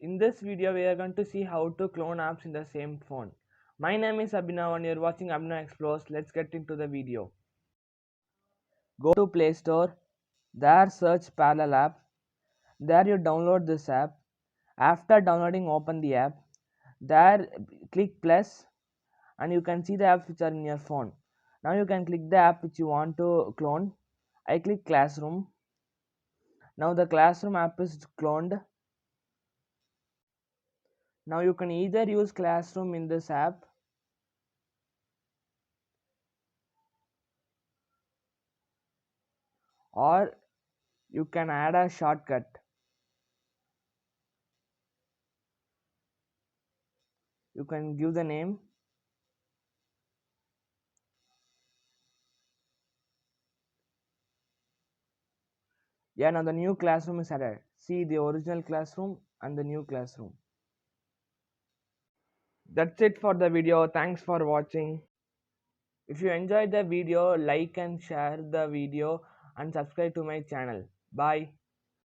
In this video, we are going to see how to clone apps in the same phone. My name is Abhinav and you're watching Abhinav Explores. Let's get into the video. Go to Play Store. There search Parallel app. There you download this app. After downloading, open the app. There click plus and you can see the apps which are in your phone. Now you can click the app which you want to clone. I click Classroom. Now the Classroom app is cloned. Now you can either use Classroom in this app or you can add a shortcut. You can give the name. Yeah, now the new classroom is added. See the original classroom and the new classroom. That's it for the video. Thanks for watching. If you enjoyed the video, like and share the video and subscribe to my channel. Bye.